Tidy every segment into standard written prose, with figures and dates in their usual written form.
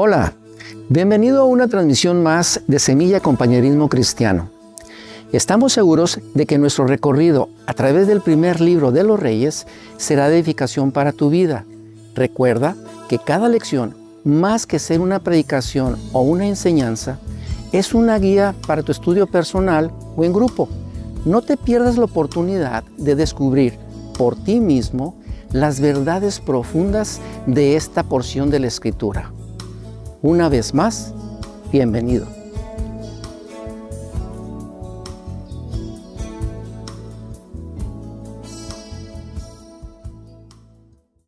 Hola, bienvenido a una transmisión más de Semilla Compañerismo Cristiano. Estamos seguros de que nuestro recorrido a través del primer libro de los Reyes será de edificación para tu vida. Recuerda que cada lección, más que ser una predicación o una enseñanza, es una guía para tu estudio personal o en grupo. No te pierdas la oportunidad de descubrir por ti mismo las verdades profundas de esta porción de la Escritura. Una vez más, bienvenido.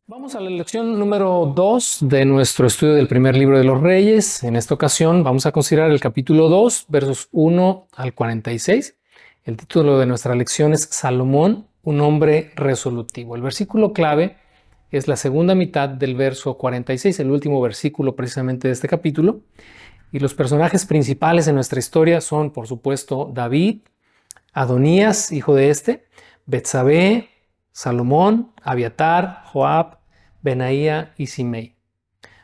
Vamos a la lección número 2 de nuestro estudio del primer libro de los Reyes. En esta ocasión vamos a considerar el capítulo 2, versos 1 al 46. El título de nuestra lección es Salomón, un hombre resolutivo. El versículo clave es la segunda mitad del verso 46, el último versículo precisamente de este capítulo. Y los personajes principales en nuestra historia son, por supuesto, David, Adonías, hijo de Betsabé, Salomón, Abiatar, Joab, Benaía y Simei.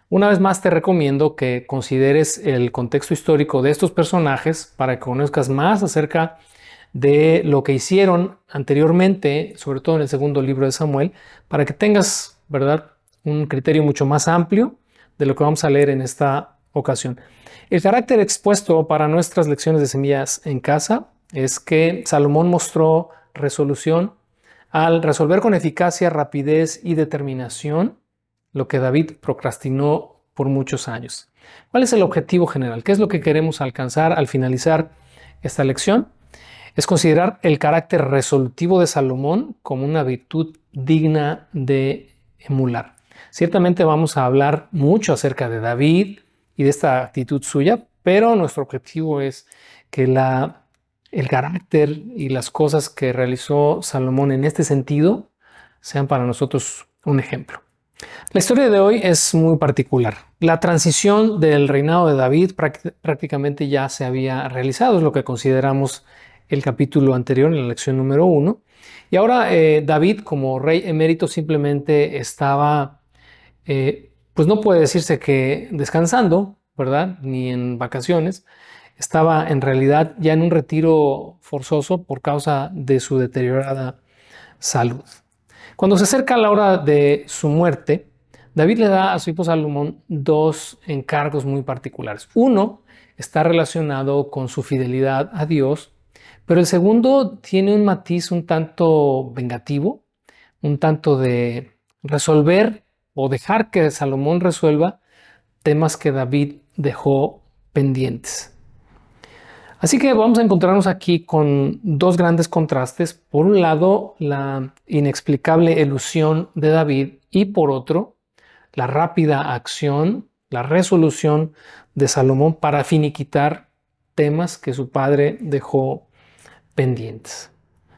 Una vez más te recomiendo que consideres el contexto histórico de estos personajes para que conozcas más acerca de lo que hicieron anteriormente, sobre todo en el segundo libro de Samuel, para que tengas, ¿verdad?, un criterio mucho más amplio de lo que vamos a leer en esta ocasión. El carácter expuesto para nuestras lecciones de semillas en casa es que Salomón mostró resolución al resolver con eficacia, rapidez y determinación lo que David procrastinó por muchos años. ¿Cuál es el objetivo general? ¿Qué es lo que queremos alcanzar al finalizar esta lección? Es considerar el carácter resolutivo de Salomón como una virtud digna de emular. Ciertamente vamos a hablar mucho acerca de David y de esta actitud suya, pero nuestro objetivo es que el carácter y las cosas que realizó Salomón en este sentido sean para nosotros un ejemplo. La historia de hoy es muy particular. La transición del reinado de David prácticamente ya se había realizado, es lo que consideramos el capítulo anterior, en la lección número 1. Y ahora David, como rey emérito, simplemente estaba, pues no puede decirse que descansando, ¿verdad?, ni en vacaciones. Estaba en realidad ya en un retiro forzoso por causa de su deteriorada salud. Cuando se acerca la hora de su muerte, David le da a su hijo Salomón dos encargos muy particulares. Uno está relacionado con su fidelidad a Dios, pero el segundo tiene un matiz un tanto vengativo, un tanto de resolver o dejar que Salomón resuelva temas que David dejó pendientes. Así que vamos a encontrarnos aquí con dos grandes contrastes. Por un lado, la inexplicable elusión de David y por otro, la rápida acción, la resolución de Salomón para finiquitar temas que su padre dejó pendientes.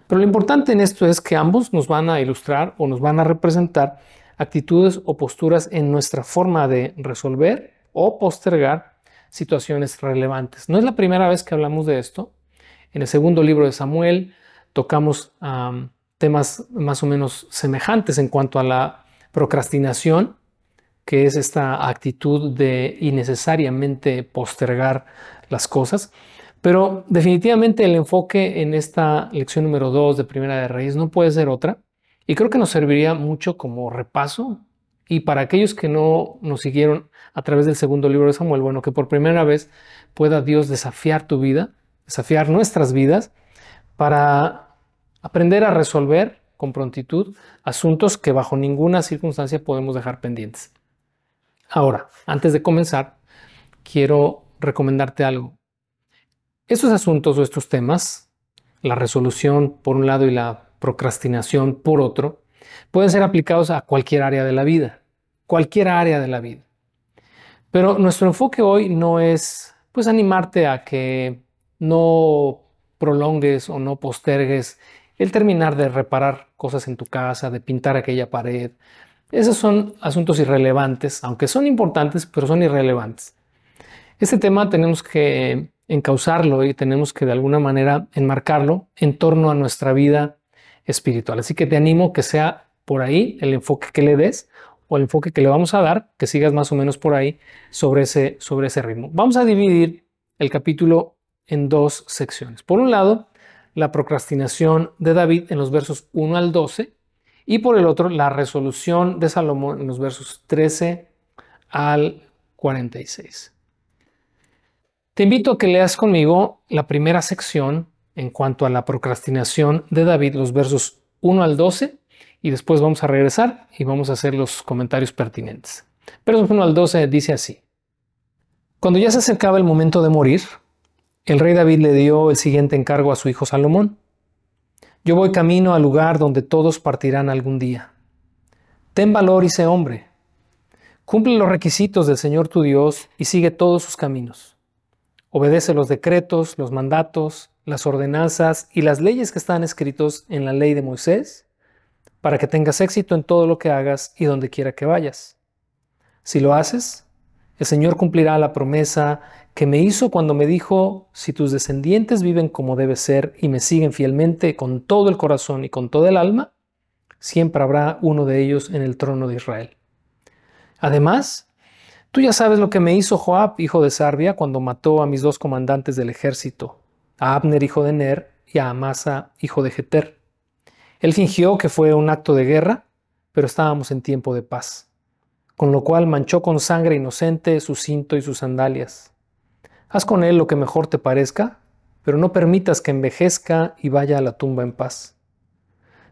Pero lo importante en esto es que ambos nos van a ilustrar o nos van a representar actitudes o posturas en nuestra forma de resolver o postergar situaciones relevantes. No es la primera vez que hablamos de esto. En el segundo libro de Samuel tocamos temas más o menos semejantes en cuanto a la procrastinación, que es esta actitud de innecesariamente postergar las cosas. Pero definitivamente el enfoque en esta lección número 2 de Primera de Reyes no puede ser otra. Y creo que nos serviría mucho como repaso. Y para aquellos que no nos siguieron a través del segundo libro de Samuel, bueno, que por primera vez pueda Dios desafiar tu vida, desafiar nuestras vidas para aprender a resolver con prontitud asuntos que bajo ninguna circunstancia podemos dejar pendientes. Ahora, antes de comenzar, quiero recomendarte algo. Estos asuntos o estos temas, la resolución por un lado y la procrastinación por otro, pueden ser aplicados a cualquier área de la vida, Pero nuestro enfoque hoy no es, pues, animarte a que no prolongues o no postergues el terminar de reparar cosas en tu casa, de pintar aquella pared. Esos son asuntos irrelevantes, aunque son importantes, pero son irrelevantes. Este tema tenemos que encauzarlo y tenemos que de alguna manera enmarcarlo en torno a nuestra vida espiritual. Así que te animo que sea por ahí el enfoque que le des o el enfoque que le vamos a dar, que sigas más o menos por ahí sobre ese ritmo. Vamos a dividir el capítulo en dos secciones. Por un lado, la procrastinación de David en los versos 1 al 12 y por el otro, la resolución de Salomón en los versos 13 al 46. Te invito a que leas conmigo la primera sección en cuanto a la procrastinación de David, los versos 1 al 12, y después vamos a regresar y vamos a hacer los comentarios pertinentes. Versos 1 al 12 dice así: Cuando ya se acercaba el momento de morir, el rey David le dio el siguiente encargo a su hijo Salomón. Yo voy camino al lugar donde todos partirán algún día. Ten valor y sé hombre. Cumple los requisitos del Señor tu Dios y sigue todos sus caminos. Obedece los decretos, los mandatos, las ordenanzas y las leyes que están escritos en la ley de Moisés, para que tengas éxito en todo lo que hagas y donde quiera que vayas. Si lo haces, el Señor cumplirá la promesa que me hizo cuando me dijo: si tus descendientes viven como debe ser y me siguen fielmente con todo el corazón y con toda el alma, siempre habrá uno de ellos en el trono de Israel. Además, tú ya sabes lo que me hizo Joab, hijo de Sarvia, cuando mató a mis dos comandantes del ejército, a Abner, hijo de Ner, y a Amasa, hijo de Jeter. Él fingió que fue un acto de guerra, pero estábamos en tiempo de paz, con lo cual manchó con sangre inocente su cinto y sus sandalias. Haz con él lo que mejor te parezca, pero no permitas que envejezca y vaya a la tumba en paz.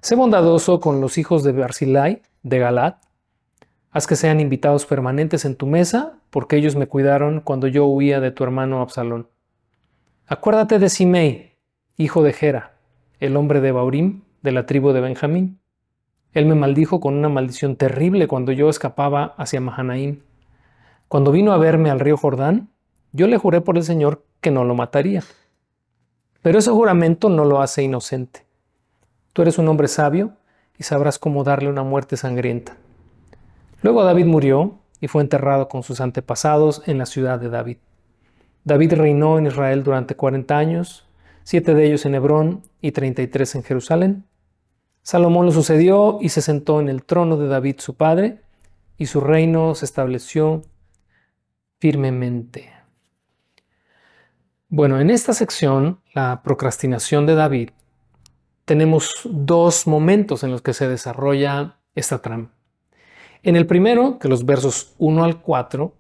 Sé bondadoso con los hijos de Barzillai, de Galaad. Haz que sean invitados permanentes en tu mesa, porque ellos me cuidaron cuando yo huía de tu hermano Absalón. Acuérdate de Simei, hijo de Gera, el hombre de Baurim, de la tribu de Benjamín. Él me maldijo con una maldición terrible cuando yo escapaba hacia Mahanaim. Cuando vino a verme al río Jordán, yo le juré por el Señor que no lo mataría. Pero ese juramento no lo hace inocente. Tú eres un hombre sabio y sabrás cómo darle una muerte sangrienta. Luego David murió y fue enterrado con sus antepasados en la ciudad de David. David reinó en Israel durante 40 años, 7 de ellos en Hebrón y 33 en Jerusalén. Salomón lo sucedió y se sentó en el trono de David su padre, y su reino se estableció firmemente. Bueno, en esta sección, la procrastinación de David, tenemos dos momentos en los que se desarrolla esta trama. En el primero, que los versos 1 al 4,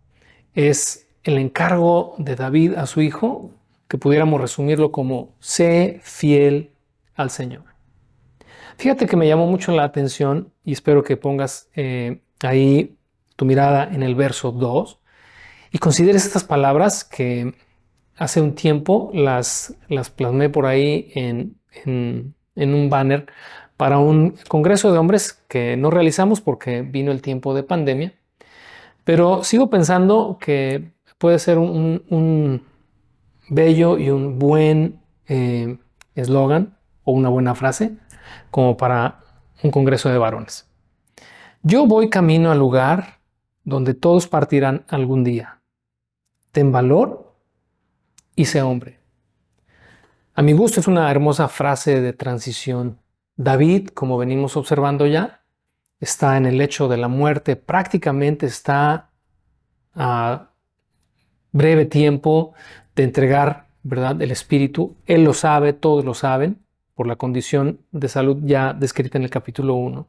es el encargo de David a su hijo, que pudiéramos resumirlo como: sé fiel al Señor. Fíjate que me llamó mucho la atención, y espero que pongas ahí tu mirada en el verso 2 y consideres estas palabras que hace un tiempo las plasmé por ahí en un banner para un congreso de hombres que no realizamos porque vino el tiempo de pandemia. Pero sigo pensando que puede ser un bello y un buen eslogan o una buena frase como para un congreso de varones. Yo voy camino al lugar donde todos partirán algún día. Ten valor y sé hombre. A mi gusto es una hermosa frase de transición. David, como venimos observando ya, está en el lecho de la muerte, prácticamente está a breve tiempo de entregar, ¿verdad?, el espíritu. Él lo sabe, todos lo saben, por la condición de salud ya descrita en el capítulo 1.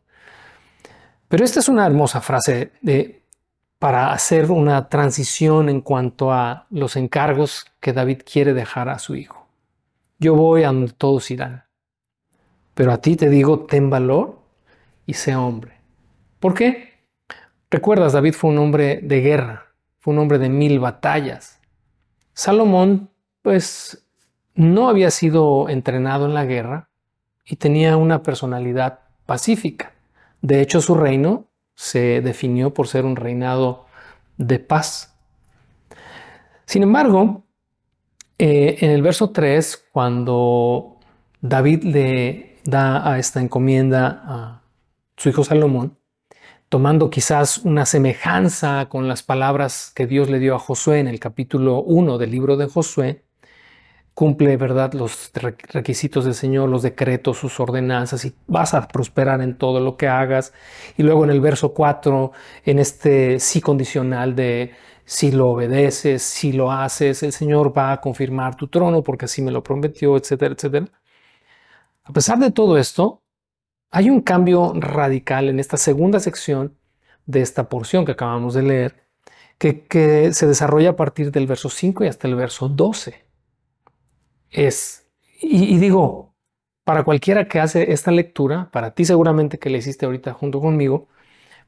Pero esta es una hermosa frase para hacer una transición en cuanto a los encargos que David quiere dejar a su hijo. Yo voy a donde todos irán, pero a ti te digo, ten valor y sé hombre. ¿Por qué? Recuerdas, David fue un hombre de guerra, fue un hombre de 1000 batallas. Salomón, pues, no había sido entrenado en la guerra y tenía una personalidad pacífica. De hecho, su reino se definió por ser un reinado de paz. Sin embargo, en el verso 3, cuando David le da a esta encomienda a su hijo Salomón, tomando quizás una semejanza con las palabras que Dios le dio a Josué en el capítulo 1 del libro de Josué, cumple, ¿verdad?, los requisitos del Señor, los decretos, sus ordenanzas, y vas a prosperar en todo lo que hagas. Y luego en el verso 4, en este sí condicional de si lo obedeces, si lo haces, el Señor va a confirmar tu trono porque así me lo prometió, etcétera, etcétera. A pesar de todo esto, hay un cambio radical en esta segunda sección de esta porción que acabamos de leer, que se desarrolla a partir del verso 5 y hasta el verso 12. Y digo, para cualquiera que hace esta lectura, para ti seguramente que le hiciste ahorita junto conmigo,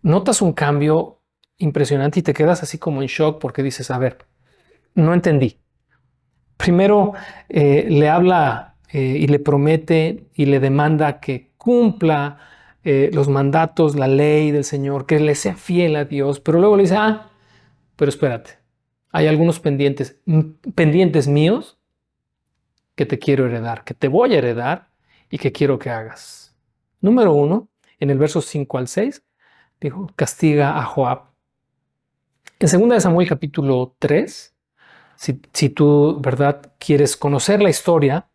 notas un cambio impresionante y te quedas así como en shock porque dices, a ver, no entendí. Primero le habla y le promete y le demanda que cumpla los mandatos, la ley del Señor, que le sea fiel a Dios, pero luego le dice, pero espérate, hay algunos pendientes míos que te quiero heredar, que te voy a heredar y que quiero que hagas. Número 1, en el verso 5 al 6, dijo, castiga a Joab. En 2 de Samuel capítulo 3, si tú, ¿verdad?, quieres conocer la historia,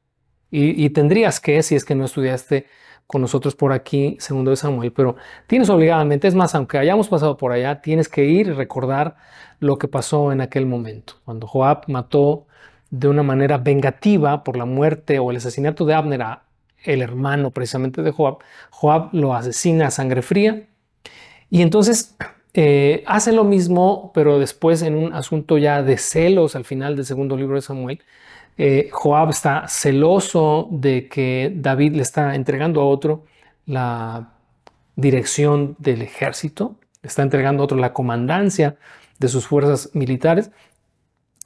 y tendrías que, si es que no estudiaste con nosotros por aquí, 2 de Samuel, pero tienes obligadamente, es más, aunque hayamos pasado por allá, tienes que ir y recordar lo que pasó en aquel momento, cuando Joab mató de una manera vengativa por la muerte o el asesinato de Abner, el hermano precisamente de Joab. Joab lo asesina a sangre fría y entonces hace lo mismo, pero después en un asunto ya de celos al final del segundo libro de Samuel. Joab está celoso de que David le está entregando a otro la dirección del ejército, le está entregando a otro la comandancia de sus fuerzas militares.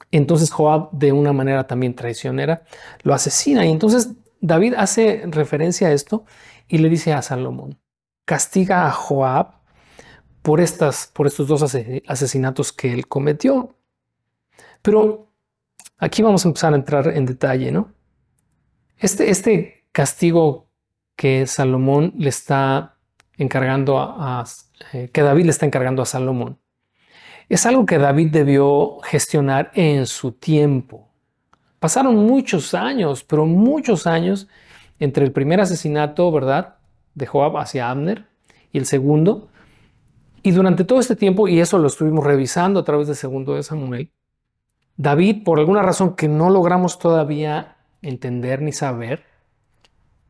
Entonces Joab, de una manera también traicionera, lo asesina. Y entonces David hace referencia a esto y le dice a Salomón, castiga a Joab por estos dos asesinatos que él cometió. Pero aquí vamos a empezar a entrar en detalle, ¿no? Este castigo que Salomón le está encargando que David le está encargando a Salomón, es algo que David debió gestionar en su tiempo. Pasaron muchos años, pero muchos años entre el primer asesinato, ¿verdad?, de Joab hacia Abner y el segundo. Y durante todo este tiempo, y eso lo estuvimos revisando a través de 2 de Samuel, David, por alguna razón que no logramos todavía entender ni saber,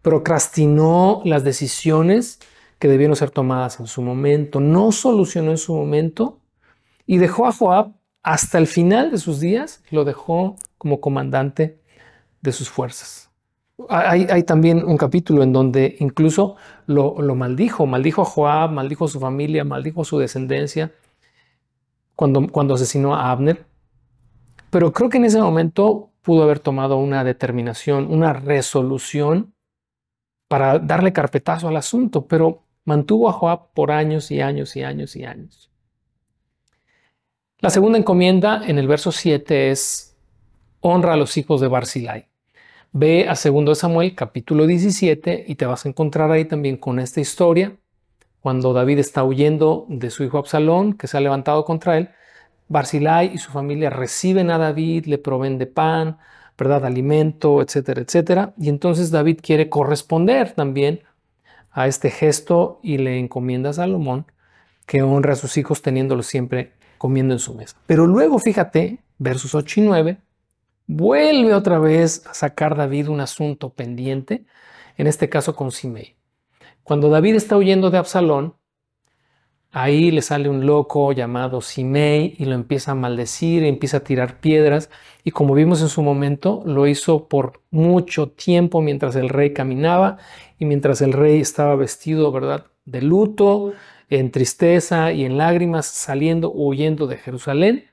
procrastinó las decisiones que debieron ser tomadas en su momento, no solucionó en su momento y dejó a Joab hasta el final de sus días, lo dejó como comandante de sus fuerzas. Hay también un capítulo en donde incluso lo maldijo a Joab, maldijo a su familia, maldijo a su descendencia cuando asesinó a Abner. Pero creo que en ese momento pudo haber tomado una determinación, una resolución para darle carpetazo al asunto, pero mantuvo a Joab por años y años y años y años. La segunda encomienda en el verso 7 es honra a los hijos de Barzillai. Ve a 2 de Samuel capítulo 17 y te vas a encontrar ahí también con esta historia. Cuando David está huyendo de su hijo Absalón, que se ha levantado contra él, Barzillai y su familia reciben a David, le proveen de pan, ¿verdad?, alimento, etcétera, etcétera. Y entonces David quiere corresponder también a este gesto y le encomienda a Salomón que honre a sus hijos teniéndolos siempre comiendo en su mesa. Pero luego, fíjate, versos 8 y 9, vuelve otra vez a sacar David un asunto pendiente, en este caso con Simei. Cuando David está huyendo de Absalón, ahí le sale un loco llamado Simei y lo empieza a maldecir, empieza a tirar piedras y como vimos en su momento, lo hizo por mucho tiempo mientras el rey caminaba y mientras el rey estaba vestido, ¿verdad?, de luto, en tristeza y en lágrimas, saliendo, huyendo de Jerusalén.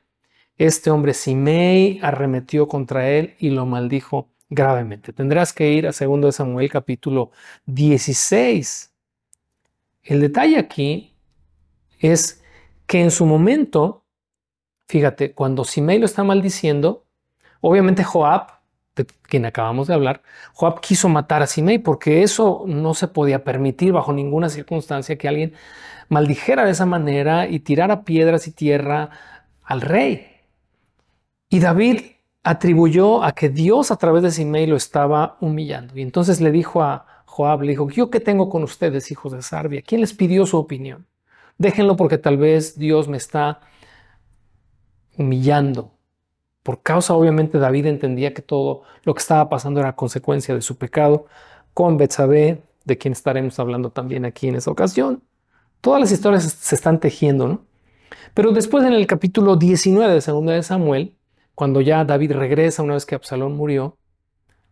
Este hombre Simei arremetió contra él y lo maldijo gravemente. Tendrás que ir a 2 de Samuel capítulo 16. El detalle aquí es que en su momento, fíjate, cuando Simei lo está maldiciendo, obviamente Joab, de quien acabamos de hablar, Joab quiso matar a Simei porque eso no se podía permitir bajo ninguna circunstancia que alguien maldijera de esa manera y tirara piedras y tierra al rey. Y David atribuyó a que Dios a través de Simei lo estaba humillando. Y entonces le dijo a Joab, le dijo, ¿yo qué tengo con ustedes, hijos de Sarbia? ¿Quién les pidió su opinión? Déjenlo porque tal vez Dios me está humillando. Por causa, obviamente, David entendía que todo lo que estaba pasando era consecuencia de su pecado con Betsabé, de quien estaremos hablando también aquí en esta ocasión. Todas las historias se están tejiendo, ¿no? Pero después en el capítulo 19 de 2 de Samuel, cuando ya David regresa una vez que Absalón murió,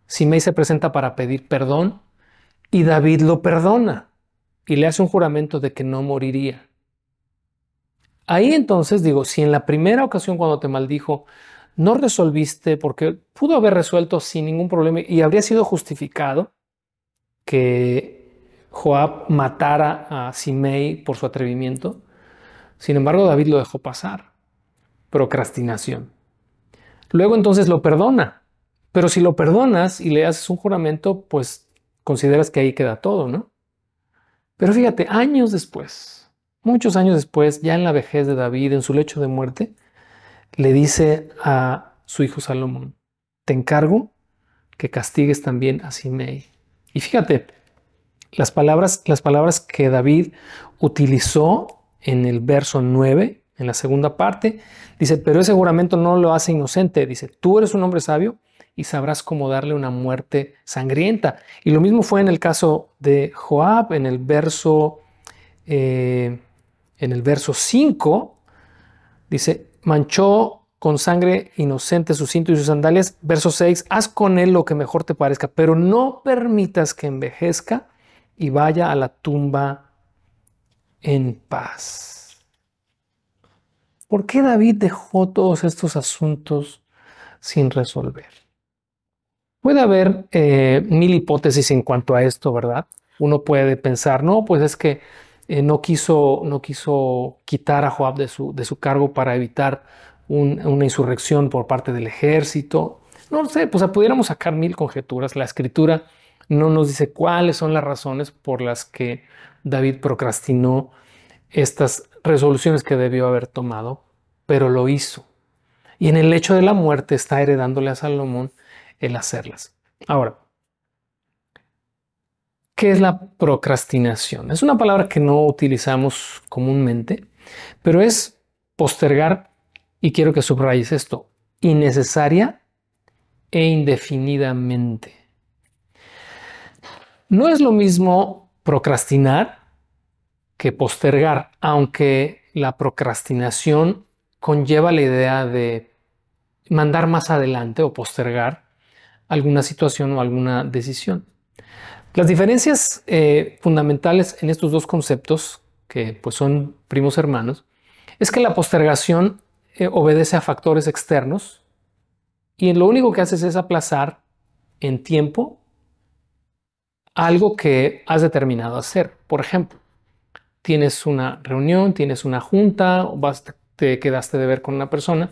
Simei se presenta para pedir perdón y David lo perdona y le hace un juramento de que no moriría. Ahí entonces digo, si en la primera ocasión cuando te maldijo no resolviste, porque pudo haber resuelto sin ningún problema y habría sido justificado que Joab matara a Simei por su atrevimiento, sin embargo David lo dejó pasar. Procrastinación. Luego entonces lo perdona, pero si lo perdonas y le haces un juramento, pues consideras que ahí queda todo, ¿no? Pero fíjate, años después, muchos años después, ya en la vejez de David, en su lecho de muerte, le dice a su hijo Salomón, te encargo que castigues también a Simei. Y fíjate, las palabras que David utilizó en el verso 9, en la segunda parte, dice, pero ese juramento no lo hace inocente. Dice, tú eres un hombre sabio y sabrás cómo darle una muerte sangrienta. Y lo mismo fue en el caso de Joab, en el verso 5, dice, manchó con sangre inocente su cinto y sus sandalias. Verso 6, haz con él lo que mejor te parezca, pero no permitas que envejezca y vaya a la tumba en paz. ¿Por qué David dejó todos estos asuntos sin resolver? Puede haber mil hipótesis en cuanto a esto, ¿verdad? Uno puede pensar, no, pues es que no quiso quitar a Joab de su cargo para evitar una insurrección por parte del ejército. No sé, pues pudiéramos sacar mil conjeturas. La escritura no nos dice cuáles son las razones por las que David procrastinó estas resoluciones que debió haber tomado, pero lo hizo. Y en el hecho de la muerte está heredándole a Salomón el hacerlas. Ahora, ¿qué es la procrastinación? Es una palabra que no utilizamos comúnmente, pero es postergar, y quiero que subrayes esto, innecesaria e indefinidamente. No es lo mismo procrastinar que postergar, aunque la procrastinación conlleva la idea de mandar más adelante o postergar alguna situación o alguna decisión. Las diferencias fundamentales en estos dos conceptos, que pues son primos hermanos, es que la postergación obedece a factores externos y lo único que haces es aplazar en tiempo algo que has determinado hacer. Por ejemplo, tienes una reunión, tienes una junta, te quedaste de ver con una persona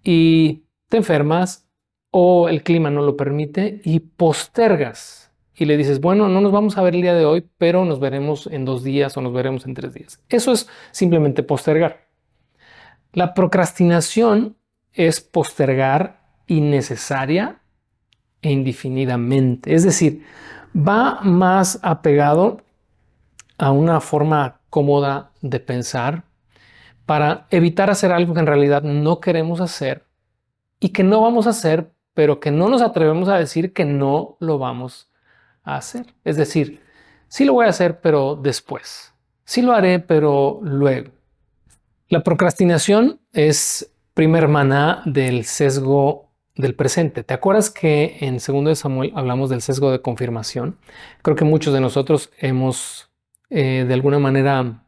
y te enfermas o el clima no lo permite y postergas y le dices, bueno, no nos vamos a ver el día de hoy, pero nos veremos en 2 días o nos veremos en 3 días. Eso es simplemente postergar. La procrastinación es postergar innecesaria e indefinidamente. Es decir, va más apegado a una forma cómoda de pensar para evitar hacer algo que en realidad no queremos hacer y que no vamos a hacer, pero que no nos atrevemos a decir que no lo vamos a hacer. Es decir, sí lo voy a hacer, pero después. Sí lo haré, pero luego. La procrastinación es prima hermana del sesgo del presente. ¿Te acuerdas que en 2 de Samuel hablamos del sesgo de confirmación? Creo que muchos de nosotros hemos de alguna manera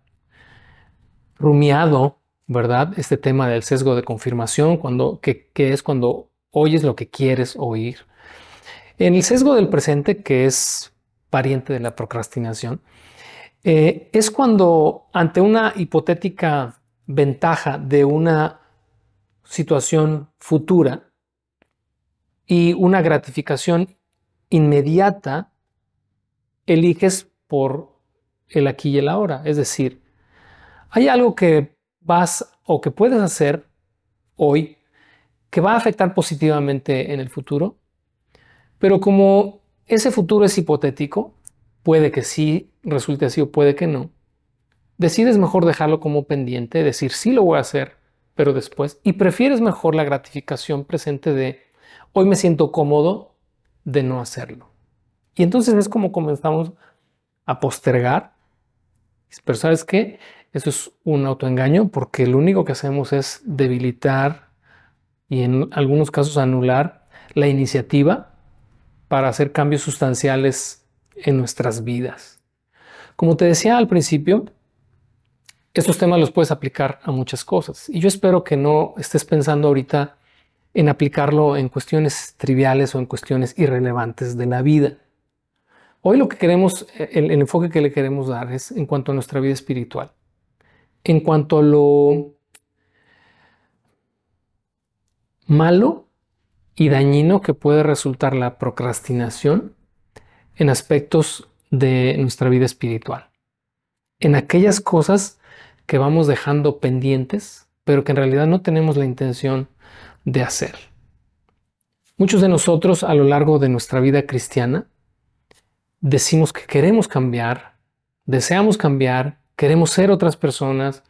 rumiado, ¿verdad? Este tema del sesgo de confirmación, que es cuando oyes lo que quieres oír. En el sesgo del presente, que es pariente de la procrastinación, es cuando ante una hipotética ventaja de una situación futura y una gratificación inmediata, eliges por el aquí y el ahora. Es decir, hay algo que vas o que puedes hacer hoy que va a afectar positivamente en el futuro, pero como ese futuro es hipotético, puede que sí resulte así o puede que no, decides mejor dejarlo como pendiente, decir sí lo voy a hacer, pero después, y prefieres mejor la gratificación presente de hoy me siento cómodo de no hacerlo. Y entonces es como comenzamos a postergar, pero ¿sabes qué? Eso es un autoengaño porque lo único que hacemos es debilitar y en algunos casos anular la iniciativa para hacer cambios sustanciales en nuestras vidas. Como te decía al principio, estos temas los puedes aplicar a muchas cosas y yo espero que no estés pensando ahorita en aplicarlo en cuestiones triviales o en cuestiones irrelevantes de la vida. Hoy lo que queremos, el enfoque que le queremos dar es en cuanto a nuestra vida espiritual, en cuanto a lo malo y dañino que puede resultar la procrastinación en aspectos de nuestra vida espiritual, en aquellas cosas que vamos dejando pendientes, pero que en realidad no tenemos la intención de hacer. Muchos de nosotros a lo largo de nuestra vida cristiana decimos que queremos cambiar, deseamos cambiar, queremos ser otras personas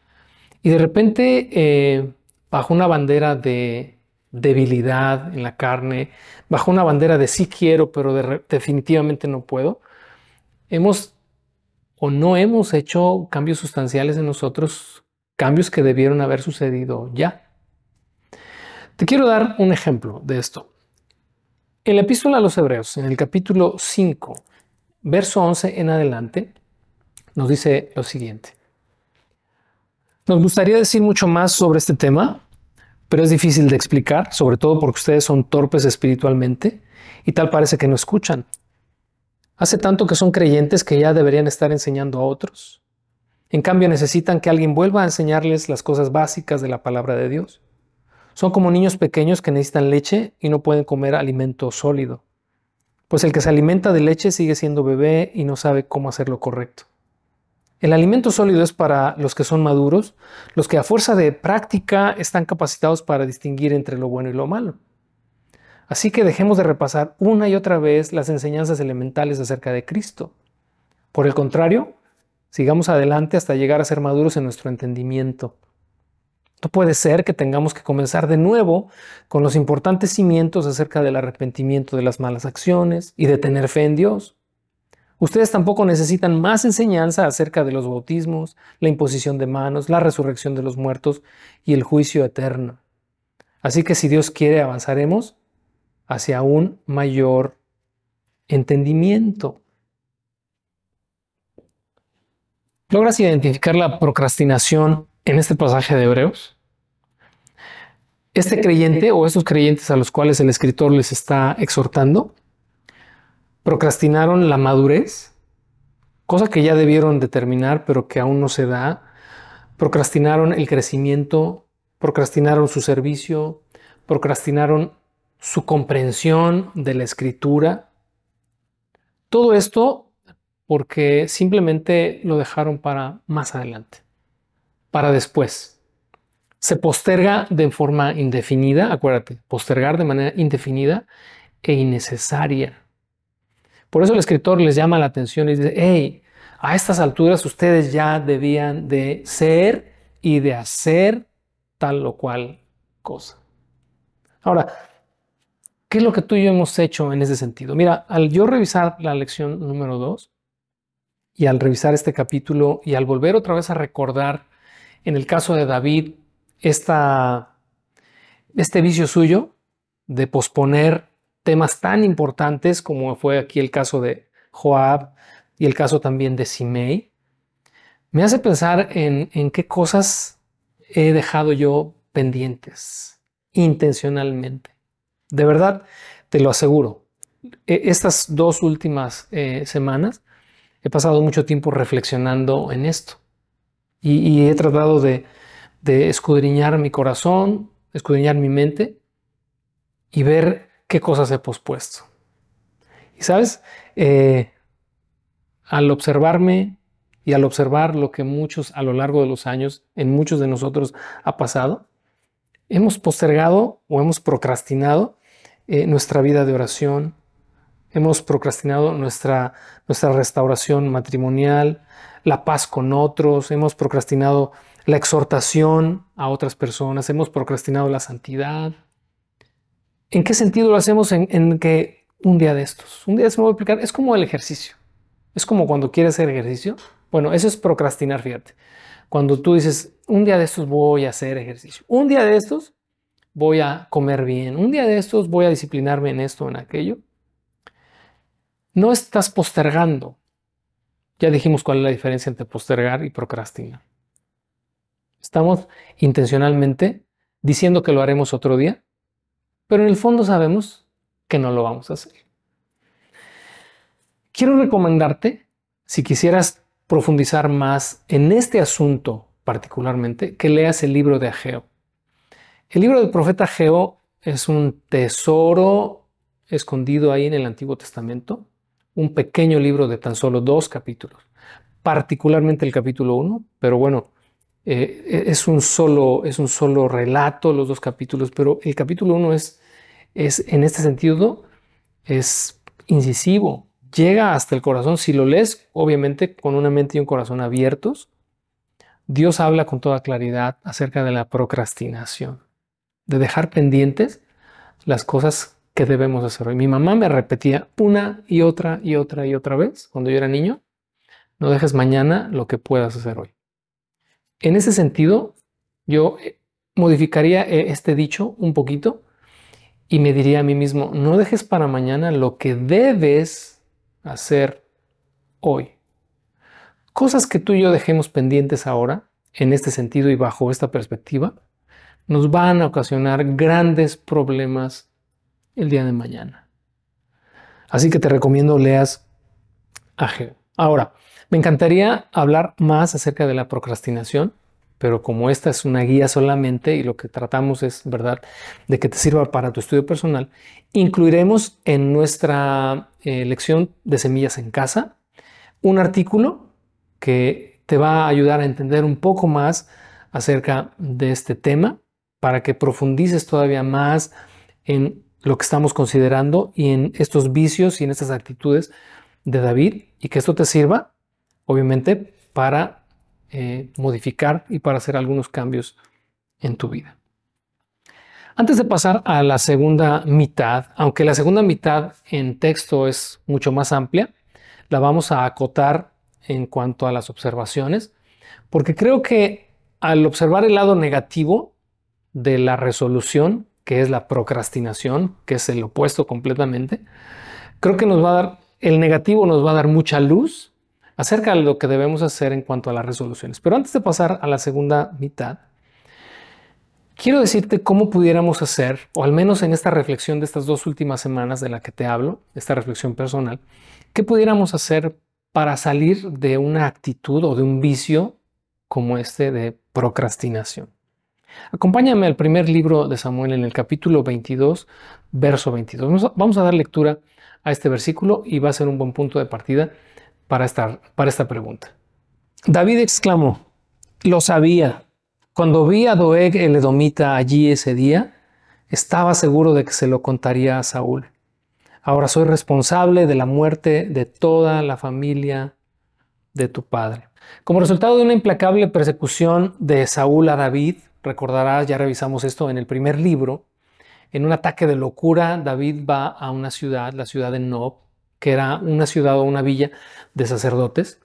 y de repente bajo una bandera de debilidad en la carne, bajo una bandera de sí quiero, pero definitivamente no puedo, hemos o no hemos hecho cambios sustanciales en nosotros, cambios que debieron haber sucedido ya. Te quiero dar un ejemplo de esto. En la epístola a los Hebreos, en el capítulo 5, verso 11 en adelante, nos dice lo siguiente. Nos gustaría decir mucho más sobre este tema, pero es difícil de explicar, sobre todo porque ustedes son torpes espiritualmente y tal parece que no escuchan. Hace tanto que son creyentes que ya deberían estar enseñando a otros. En cambio, necesitan que alguien vuelva a enseñarles las cosas básicas de la palabra de Dios. Son como niños pequeños que necesitan leche y no pueden comer alimento sólido. Pues el que se alimenta de leche sigue siendo bebé y no sabe cómo hacer lo correcto. El alimento sólido es para los que son maduros, los que a fuerza de práctica están capacitados para distinguir entre lo bueno y lo malo. Así que dejemos de repasar una y otra vez las enseñanzas elementales acerca de Cristo. Por el contrario, sigamos adelante hasta llegar a ser maduros en nuestro entendimiento. No puede ser que tengamos que comenzar de nuevo con los importantes cimientos acerca del arrepentimiento de las malas acciones y de tener fe en Dios. Ustedes tampoco necesitan más enseñanza acerca de los bautismos, la imposición de manos, la resurrección de los muertos y el juicio eterno. Así que si Dios quiere, avanzaremos hacia un mayor entendimiento. ¿Logras identificar la procrastinación en este pasaje de Hebreos? Este creyente o estos creyentes a los cuales el escritor les está exhortando procrastinaron la madurez, cosa que ya debieron determinar pero que aún no se da. Procrastinaron el crecimiento, procrastinaron su servicio, procrastinaron su comprensión de la escritura. Todo esto porque simplemente lo dejaron para más adelante, para después. Se posterga de forma indefinida, acuérdate, postergar de manera indefinida e innecesaria. Por eso el escritor les llama la atención y dice, hey, a estas alturas ustedes ya debían de ser y de hacer tal o cual cosa. Ahora, ¿qué es lo que tú y yo hemos hecho en ese sentido? Mira, al yo revisar la lección número 2 y al revisar este capítulo y al volver otra vez a recordar en el caso de David este vicio suyo de posponer temas tan importantes como fue aquí el caso de Joab y el caso también de Simei, me hace pensar en qué cosas he dejado yo pendientes intencionalmente. De verdad, te lo aseguro. Estas 2 últimas semanas he pasado mucho tiempo reflexionando en esto y he tratado de escudriñar mi corazón, escudriñar mi mente y ver qué cosas he pospuesto. Y sabes, al observarme y al observar lo que muchos a lo largo de los años, en muchos de nosotros ha pasado, hemos postergado o hemos procrastinado nuestra vida de oración, hemos procrastinado nuestra restauración matrimonial, la paz con otros, hemos procrastinado la exhortación a otras personas, hemos procrastinado la santidad. ¿En qué sentido lo hacemos? En que un día de estos, un día se me voy a explicar, es como el ejercicio. Es como cuando quieres hacer ejercicio. Bueno, eso es procrastinar, fíjate. Cuando tú dices, un día de estos voy a hacer ejercicio, un día de estos voy a comer bien, un día de estos voy a disciplinarme en esto o en aquello. No estás postergando. Ya dijimos cuál es la diferencia entre postergar y procrastinar. Estamos intencionalmente diciendo que lo haremos otro día, pero en el fondo sabemos que no lo vamos a hacer. Quiero recomendarte, si quisieras profundizar más en este asunto particularmente, que leas el libro de Ageo. El libro del profeta Ageo es un tesoro escondido ahí en el Antiguo Testamento, un pequeño libro de tan solo 2 capítulos, particularmente el capítulo 1, pero bueno, es un solo relato los 2 capítulos, pero el capítulo 1 es en este sentido, es incisivo, llega hasta el corazón. Si lo lees, obviamente, con una mente y un corazón abiertos, Dios habla con toda claridad acerca de la procrastinación, de dejar pendientes las cosas que debemos hacer hoy. Mi mamá me repetía una y otra y otra y otra vez cuando yo era niño, no dejes mañana lo que puedas hacer hoy. En ese sentido, yo modificaría este dicho un poquito y me diría a mí mismo, no dejes para mañana lo que debes hacer hoy. Cosas que tú y yo dejemos pendientes ahora, en este sentido y bajo esta perspectiva, nos van a ocasionar grandes problemas el día de mañana. Así que te recomiendo leas Ageo. Ahora, me encantaría hablar más acerca de la procrastinación, pero como esta es una guía solamente y lo que tratamos es, ¿verdad?, de que te sirva para tu estudio personal, incluiremos en nuestra lección de Semillas en Casa un artículo que te va a ayudar a entender un poco más acerca de este tema para que profundices todavía más en lo que estamos considerando y en estos vicios y en estas actitudes de David, y que esto te sirva, obviamente, para modificar y para hacer algunos cambios en tu vida. Antes de pasar a la segunda mitad, aunque la segunda mitad en texto es mucho más amplia, la vamos a acotar en cuanto a las observaciones, porque creo que al observar el lado negativo de la resolución, que es la procrastinación, que es el opuesto completamente, creo que nos va a dar, el negativo nos va a dar mucha luz acerca de lo que debemos hacer en cuanto a las resoluciones. Pero antes de pasar a la segunda mitad, quiero decirte cómo pudiéramos hacer, o al menos en esta reflexión de estas 2 últimas semanas de la que te hablo, esta reflexión personal, qué pudiéramos hacer para salir de una actitud o de un vicio como este de procrastinación. Acompáñame al primer libro de Samuel en el capítulo 22, verso 22. Vamos a dar lectura a este versículo y va a ser un buen punto de partida para esta pregunta. David exclamó, lo sabía. Cuando vi a Doeg el edomita allí ese día, estaba seguro de que se lo contaría a Saúl. Ahora soy responsable de la muerte de toda la familia de tu padre. Como resultado de una implacable persecución de Saúl a David, recordarás, ya revisamos esto en el primer libro, en un ataque de locura, David va a una ciudad, la ciudad de Nob, que era una ciudad o una villa de sacerdotes,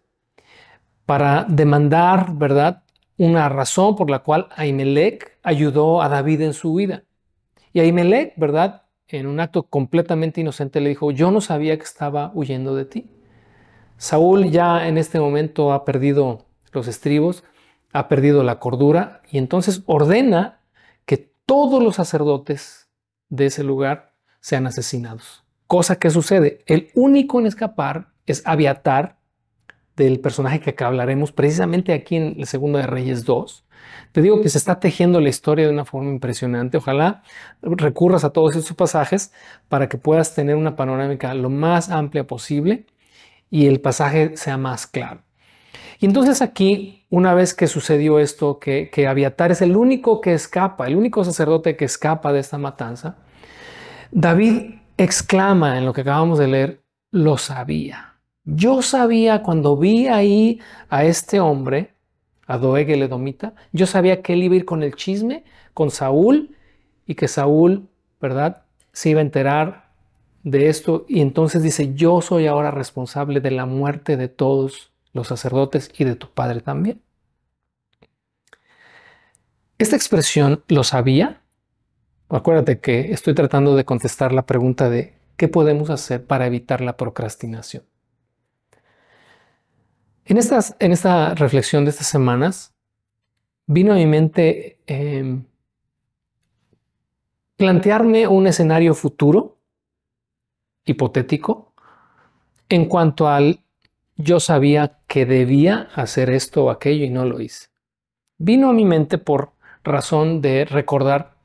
para demandar, ¿verdad?, una razón por la cual Ahimelech ayudó a David en su vida. Y Ahimelech, ¿verdad?, en un acto completamente inocente le dijo, yo no sabía que estaba huyendo de ti. Saúl ya en este momento ha perdido los estribos, ha perdido la cordura y entonces ordena que todos los sacerdotes de ese lugar sean asesinados. Cosa que sucede. El único en escapar es Abiatar, del personaje que hablaremos precisamente aquí en el Segundo de Reyes 2. Te digo que se está tejiendo la historia de una forma impresionante. Ojalá recurras a todos estos pasajes para que puedas tener una panorámica lo más amplia posible y el pasaje sea más claro. Y entonces aquí una vez que sucedió esto, que Abiatar es el único que escapa, el único sacerdote que escapa de esta matanza, David exclama en lo que acabamos de leer, lo sabía. Yo sabía cuando vi ahí a este hombre, a Doeg el edomita, yo sabía que él iba a ir con el chisme, con Saúl, y que Saúl, ¿verdad?, se iba a enterar de esto. Y entonces dice, yo soy ahora responsable de la muerte de todos los sacerdotes y de tu padre también. Esta expresión, lo sabía, acuérdate que estoy tratando de contestar la pregunta de ¿qué podemos hacer para evitar la procrastinación? En esta reflexión de estas semanas, vino a mi mente plantearme un escenario futuro, hipotético, en cuanto al yo sabía que debía hacer esto o aquello y no lo hice. Vino a mi mente por razón de recordar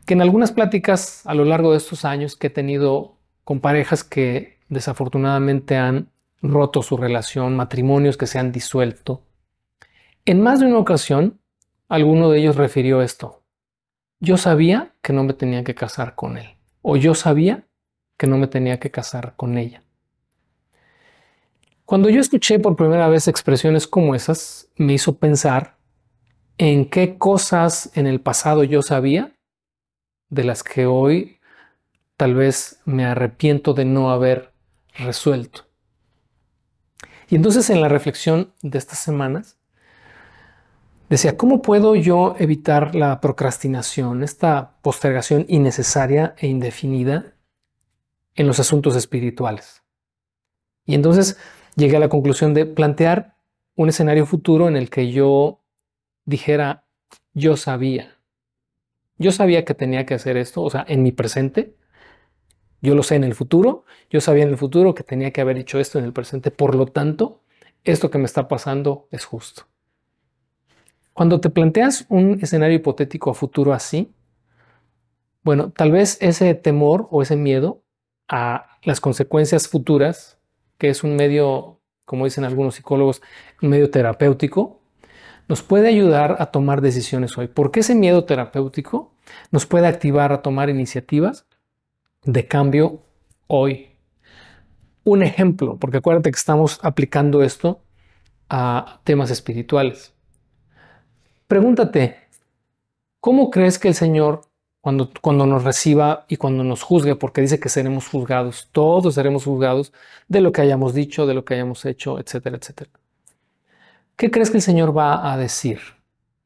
que en algunas pláticas a lo largo de estos años que he tenido con parejas que desafortunadamente han roto su relación, matrimonios que se han disuelto, en más de una ocasión alguno de ellos refirió esto. Yo sabía que no me tenía que casar con él, o yo sabía que no me tenía que casar con ella. Cuando yo escuché por primera vez expresiones como esas, me hizo pensar en qué cosas en el pasado yo sabía de las que hoy tal vez me arrepiento de no haber resuelto. Y entonces en la reflexión de estas semanas decía, ¿cómo puedo yo evitar la procrastinación, esta postergación innecesaria e indefinida en los asuntos espirituales? Y entonces llegué a la conclusión de plantear un escenario futuro en el que yo dijera, yo sabía que tenía que hacer esto, o sea, en mi presente. Yo lo sé en el futuro, yo sabía en el futuro que tenía que haber hecho esto en el presente, por lo tanto, esto que me está pasando es justo. Cuando te planteas un escenario hipotético a futuro así, bueno, tal vez ese temor o ese miedo a las consecuencias futuras, que es un medio, como dicen algunos psicólogos, un medio terapéutico, nos puede ayudar a tomar decisiones hoy. Porque ese miedo terapéutico nos puede activar a tomar iniciativas de cambio hoy. Un ejemplo, porque acuérdate que estamos aplicando esto a temas espirituales. Pregúntate, ¿cómo crees que el Señor, cuando nos reciba y cuando nos juzgue, porque dice que seremos juzgados, todos seremos juzgados de lo que hayamos dicho, de lo que hayamos hecho, etcétera, etcétera? ¿Qué crees que el Señor va a decir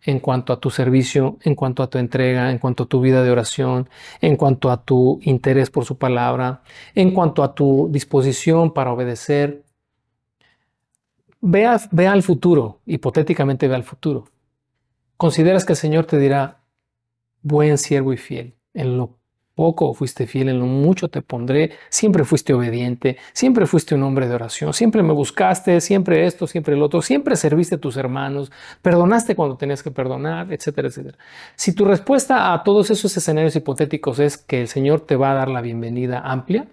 en cuanto a tu servicio, en cuanto a tu entrega, en cuanto a tu vida de oración, en cuanto a tu interés por su palabra, en cuanto a tu disposición para obedecer? Ve al futuro, hipotéticamente ve al futuro. ¿Consideras que el Señor te dirá, buen siervo y fiel, en lo poco fuiste fiel, en lo mucho te pondré, siempre fuiste obediente, siempre fuiste un hombre de oración, siempre me buscaste, siempre esto, siempre el otro, siempre serviste a tus hermanos, perdonaste cuando tenías que perdonar, etcétera, etcétera? Si tu respuesta a todos esos escenarios hipotéticos es que el Señor te va a dar la bienvenida amplia,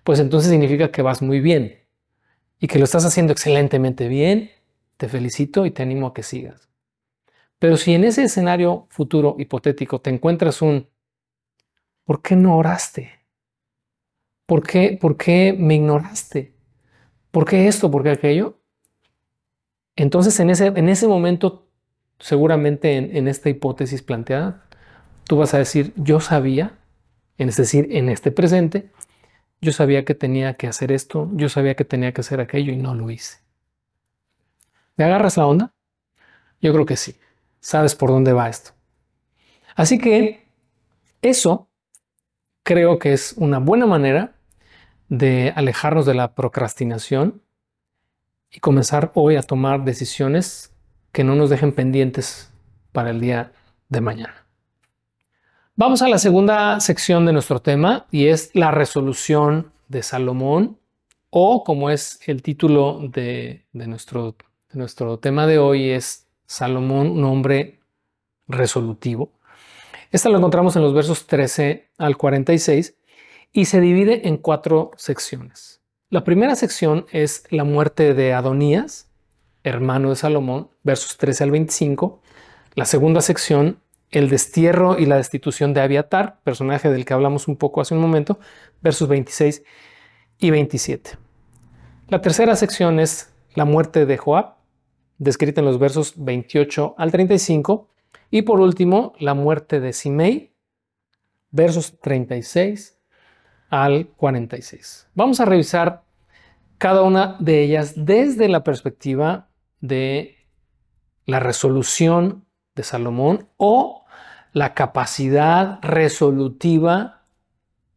pues entonces significa que vas muy bien y que lo estás haciendo excelentemente bien. Te felicito y te animo a que sigas. Pero si en ese escenario futuro hipotético te encuentras ¿por qué no oraste? ¿Por qué me ignoraste? ¿Por qué esto? ¿Por qué aquello? Entonces en ese momento, seguramente en esta hipótesis planteada, tú vas a decir, yo sabía, es decir, en este presente, yo sabía que tenía que hacer esto, yo sabía que tenía que hacer aquello y no lo hice. ¿Me agarras la onda? Yo creo que sí. Sabes por dónde va esto. Así que eso creo que es una buena manera de alejarnos de la procrastinación y comenzar hoy a tomar decisiones que no nos dejen pendientes para el día de mañana. Vamos a la segunda sección de nuestro tema y es la resolución de Salomón, o como es el título de nuestro tema de hoy, es Salomón, un hombre resolutivo. Esta lo encontramos en los versos 13 al 46 y se divide en 4 secciones. La primera sección es la muerte de Adonías, hermano de Salomón, versos 13 al 25. La segunda sección, el destierro y la destitución de Abiatar, personaje del que hablamos un poco hace un momento, versos 26 y 27. La tercera sección es la muerte de Joab, descrita en los versos 28 al 35. Y por último, la muerte de Simei, versos 36 al 46. Vamos a revisar cada una de ellas desde la perspectiva de la resolución de Salomón o la capacidad resolutiva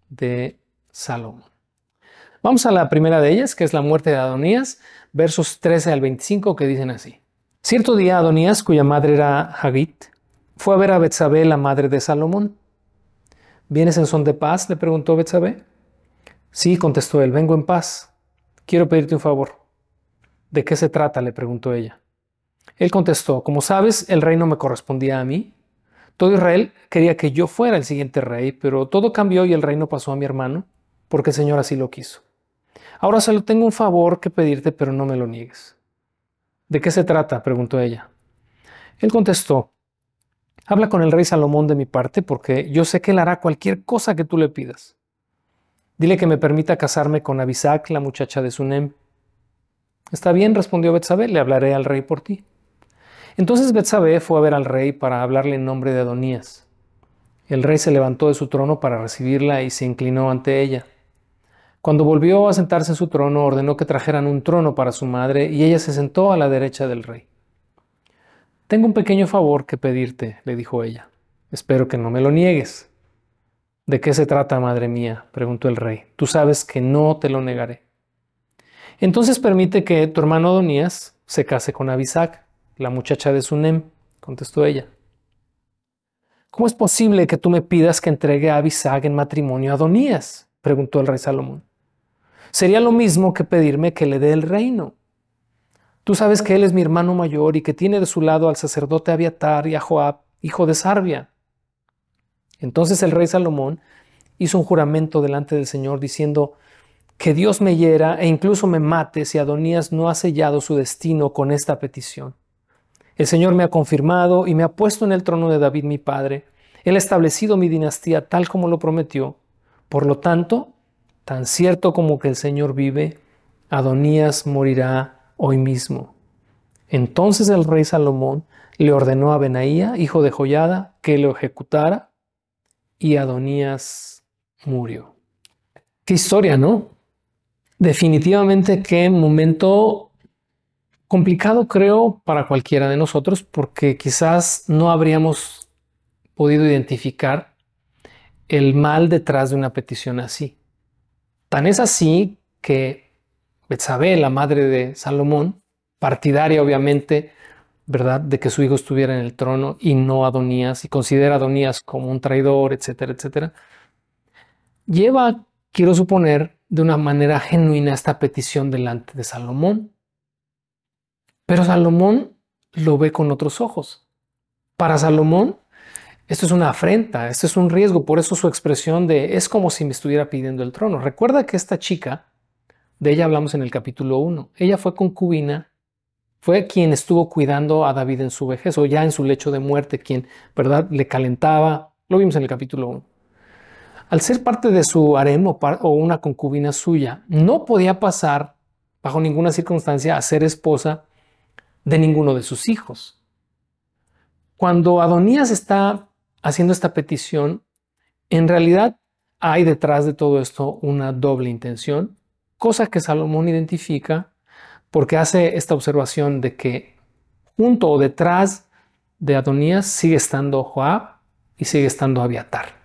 de Salomón. Vamos a la primera de ellas, que es la muerte de Adonías, versos 13 al 25, que dicen así. Cierto día Adonías, cuya madre era Hagit, fue a ver a Betsabé, la madre de Salomón. ¿Vienes en son de paz?, le preguntó Betsabé. Sí, contestó él, vengo en paz. Quiero pedirte un favor. ¿De qué se trata?, le preguntó ella. Él contestó, como sabes, el reino me correspondía a mí. Todo Israel quería que yo fuera el siguiente rey, pero todo cambió y el reino pasó a mi hermano, porque el Señor así lo quiso. Ahora solo tengo un favor que pedirte, pero no me lo niegues. ¿De qué se trata?, preguntó ella. Él contestó, habla con el rey Salomón de mi parte, porque yo sé que él hará cualquier cosa que tú le pidas. Dile que me permita casarme con Abisag, la muchacha de Sunem. Está bien, respondió Betsabé, le hablaré al rey por ti. Entonces Betsabé fue a ver al rey para hablarle en nombre de Adonías. El rey se levantó de su trono para recibirla y se inclinó ante ella. Cuando volvió a sentarse en su trono, ordenó que trajeran un trono para su madre y ella se sentó a la derecha del rey. Tengo un pequeño favor que pedirte, le dijo ella. Espero que no me lo niegues. ¿De qué se trata, madre mía?, preguntó el rey. Tú sabes que no te lo negaré. Entonces permite que tu hermano Adonías se case con Abisag, la muchacha de Sunem, contestó ella. ¿Cómo es posible que tú me pidas que entregue a Abisag en matrimonio a Adonías?, preguntó el rey Salomón. Sería lo mismo que pedirme que le dé el reino. Tú sabes que él es mi hermano mayor y que tiene de su lado al sacerdote Abiatar y a Joab, hijo de Sarvia. Entonces el rey Salomón hizo un juramento delante del Señor diciendo que Dios me hiera e incluso me mate si Adonías no ha sellado su destino con esta petición. El Señor me ha confirmado y me ha puesto en el trono de David mi padre. Él ha establecido mi dinastía tal como lo prometió. Por lo tanto, tan cierto como que el Señor vive, Adonías morirá hoy mismo. Entonces el rey Salomón le ordenó a Benaía, hijo de Joiada, que lo ejecutara y Adonías murió. Qué historia, ¿no? Definitivamente qué momento complicado, creo, para cualquiera de nosotros, porque quizás no habríamos podido identificar el mal detrás de una petición así. Tan es así que Betsabé, la madre de Salomón, partidaria obviamente, ¿verdad?, de que su hijo estuviera en el trono y no Adonías, y considera a Adonías como un traidor, etcétera, etcétera, lleva, quiero suponer, de una manera genuina esta petición delante de Salomón. Pero Salomón lo ve con otros ojos. Para Salomón, esto es una afrenta, esto es un riesgo, por eso su expresión de es como si me estuviera pidiendo el trono. Recuerda que esta chica, de ella hablamos en el capítulo 1, ella fue concubina, fue quien estuvo cuidando a David en su vejez o ya en su lecho de muerte, quien, ¿verdad?, le calentaba, lo vimos en el capítulo 1. Al ser parte de su harem o una concubina suya, no podía pasar bajo ninguna circunstancia a ser esposa de ninguno de sus hijos. Cuando Adonías está haciendo esta petición, en realidad hay detrás de todo esto una doble intención, cosa que Salomón identifica porque hace esta observación de que junto o detrás de Adonías sigue estando Joab y sigue estando Abiatar.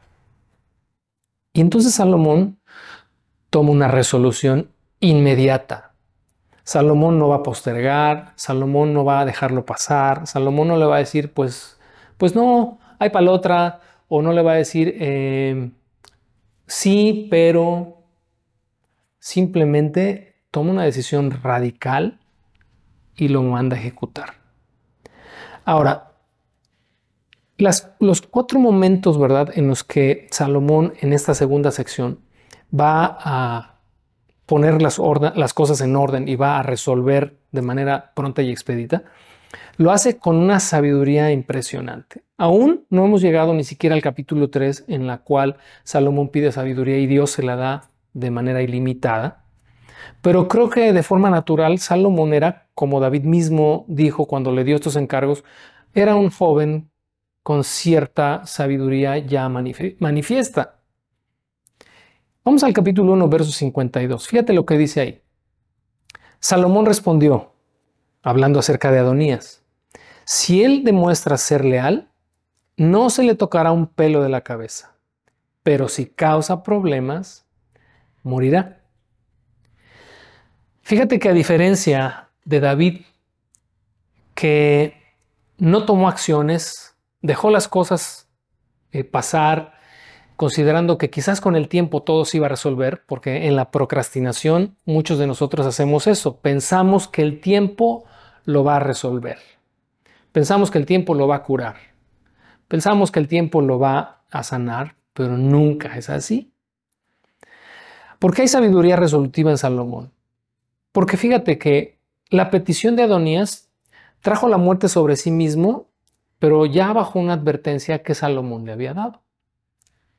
Y entonces Salomón toma una resolución inmediata. Salomón no va a postergar, Salomón no va a dejarlo pasar, Salomón no le va a decir, pues no, hay para la otra, o no le va a decir, sí, pero simplemente toma una decisión radical y lo manda a ejecutar. Ahora, los 4 momentos, ¿verdad?, en los que Salomón en esta segunda sección va a poner las cosas en orden y va a resolver de manera pronta y expedita, lo hace con una sabiduría impresionante. Aún no hemos llegado ni siquiera al capítulo 3, en la cual Salomón pide sabiduría y Dios se la da de manera ilimitada. Pero creo que de forma natural Salomón era, como David mismo dijo cuando le dio estos encargos, era un joven con cierta sabiduría ya manifiesta. Vamos al capítulo 1, verso 52. Fíjate lo que dice ahí. Salomón respondió, hablando acerca de Adonías: si él demuestra ser leal, no se le tocará un pelo de la cabeza, pero si causa problemas, morirá. Fíjate que a diferencia de David, que no tomó acciones, dejó las cosas pasar, considerando que quizás con el tiempo todo se iba a resolver, porque en la procrastinación muchos de nosotros hacemos eso. Pensamos que el tiempo lo va a resolver. Pensamos que el tiempo lo va a curar. Pensamos que el tiempo lo va a sanar, pero nunca es así. ¿Por qué hay sabiduría resolutiva en Salomón? Porque fíjate que la petición de Adonías trajo la muerte sobre sí mismo, pero ya bajo una advertencia que Salomón le había dado.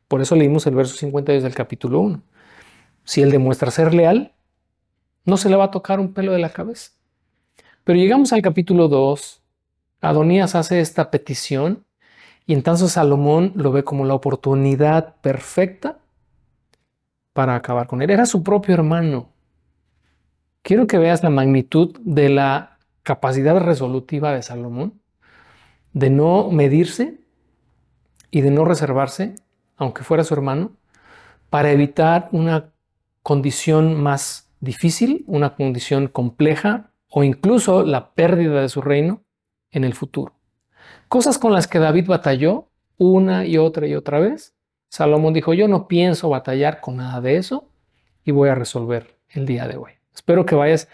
Por eso leímos el verso 52 del capítulo 1. Si él demuestra ser leal, no se le va a tocar un pelo de la cabeza. Pero llegamos al capítulo 2, Adonías hace esta petición y entonces Salomón lo ve como la oportunidad perfecta para acabar con él. Era su propio hermano. Quiero que veas la magnitud de la capacidad resolutiva de Salomón, de no medirse y de no reservarse, aunque fuera su hermano, para evitar una condición más difícil, una condición compleja o incluso la pérdida de su reino en el futuro. Cosas con las que David batalló una y otra vez. Salomón dijo: yo no pienso batallar con nada de eso y voy a resolver el día de hoy. Espero que vayas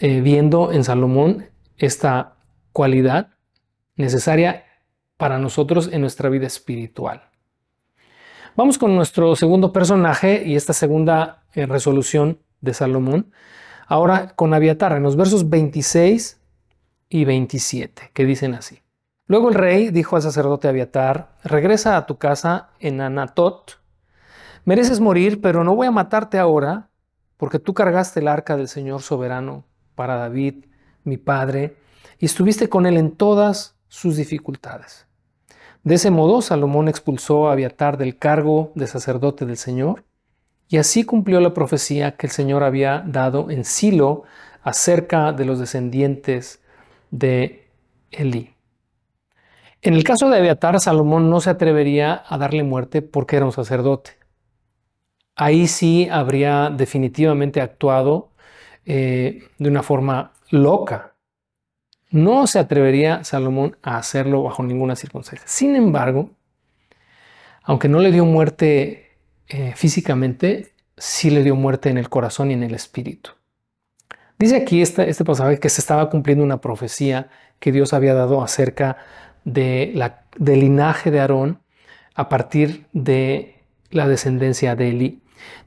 viendo en Salomón esta cualidad necesaria para nosotros en nuestra vida espiritual. Vamos con nuestro segundo personaje y esta segunda resolución de Salomón. Ahora con Abiatar, en los versos 26 y 27, que dicen así. Luego el rey dijo al sacerdote Abiatar: regresa a tu casa en Anatot. Mereces morir, pero no voy a matarte ahora, porque tú cargaste el arca del Señor soberano para David, mi padre, y estuviste con él en todas sus dificultades. De ese modo, Salomón expulsó a Abiatar del cargo de sacerdote del Señor, y así cumplió la profecía que el Señor había dado en Silo acerca de los descendientes de Elí. En el caso de Abiatar, Salomón no se atrevería a darle muerte porque era un sacerdote. Ahí sí habría definitivamente actuado de una forma loca. No se atrevería Salomón a hacerlo bajo ninguna circunstancia. Sin embargo, aunque no le dio muerte físicamente, sí le dio muerte en el corazón y en el espíritu. Dice aquí este pasaje que se estaba cumpliendo una profecía que Dios había dado acerca del linaje de Aarón a partir de la descendencia de Elí.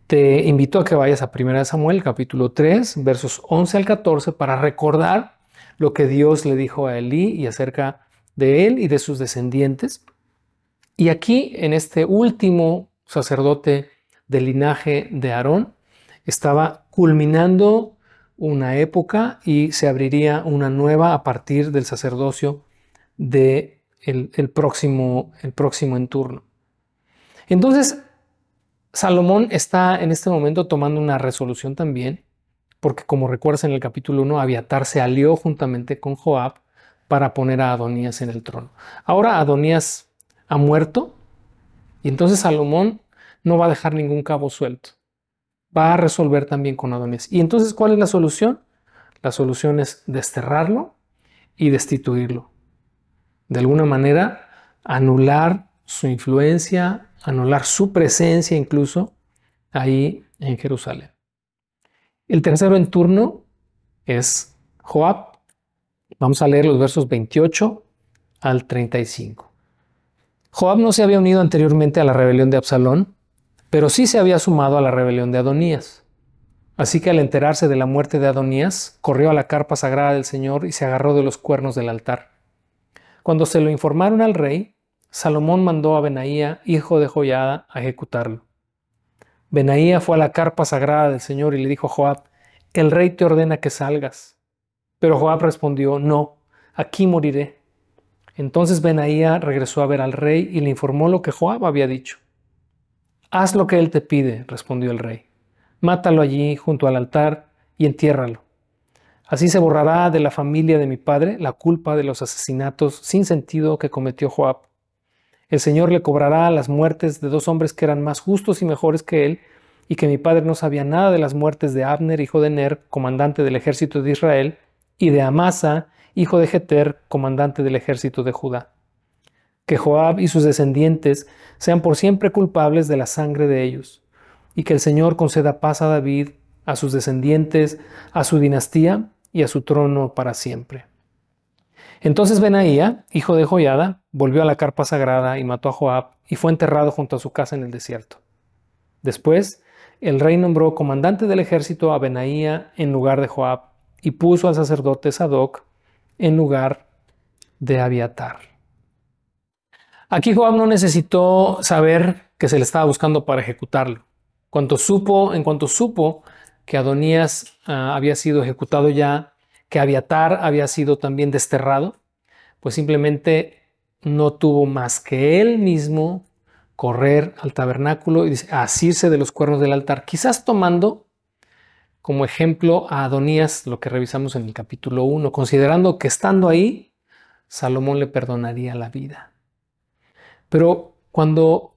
Te invito a que vayas a 1 Samuel, capítulo 3, versos 11 al 14, para recordar lo que Dios le dijo a Elí y acerca de él y de sus descendientes. Y aquí, en este último sacerdote del linaje de Aarón, estaba culminando una época y se abriría una nueva a partir del sacerdocio del próximo en turno. Entonces, Salomón está en este momento tomando una resolución también, porque como recuerdas en el capítulo 1, Abiatar se alió juntamente con Joab para poner a Adonías en el trono. Ahora Adonías ha muerto y entonces Salomón no va a dejar ningún cabo suelto. Va a resolver también con Adonías. ¿Y entonces cuál es la solución? La solución es desterrarlo y destituirlo. De alguna manera, anular su influencia, anular su presencia incluso ahí en Jerusalén. El tercero en turno es Joab. Vamos a leer los versos 28 al 35. Joab no se había unido anteriormente a la rebelión de Absalón, pero sí se había sumado a la rebelión de Adonías. Así que al enterarse de la muerte de Adonías, corrió a la carpa sagrada del Señor y se agarró de los cuernos del altar. Cuando se lo informaron al rey, Salomón mandó a Benaía, hijo de Joiada, a ejecutarlo. Benaía fue a la carpa sagrada del Señor y le dijo a Joab: el rey te ordena que salgas. Pero Joab respondió: no, aquí moriré. Entonces Benaía regresó a ver al rey y le informó lo que Joab había dicho. Haz lo que él te pide, respondió el rey. Mátalo allí junto al altar y entiérralo. Así se borrará de la familia de mi padre la culpa de los asesinatos sin sentido que cometió Joab. El Señor le cobrará las muertes de dos hombres que eran más justos y mejores que él, y que mi padre no sabía nada de las muertes de Abner, hijo de Ner, comandante del ejército de Israel, y de Amasa, hijo de Jeter, comandante del ejército de Judá. Que Joab y sus descendientes sean por siempre culpables de la sangre de ellos, y que el Señor conceda paz a David, a sus descendientes, a su dinastía y a su trono para siempre. Entonces Benaía, hijo de Joiada, volvió a la carpa sagrada y mató a Joab y fue enterrado junto a su casa en el desierto. Después, el rey nombró comandante del ejército a Benaía en lugar de Joab y puso al sacerdote Sadoc en lugar de Abiatar. Aquí Joab no necesitó saber que se le estaba buscando para ejecutarlo. En cuanto supo que Adonías había sido ejecutado ya, que Abiatar había sido también desterrado, pues simplemente no tuvo más que él mismo correr al tabernáculo y asirse de los cuernos del altar, quizás tomando como ejemplo a Adonías, lo que revisamos en el capítulo 1, considerando que estando ahí, Salomón le perdonaría la vida. Pero cuando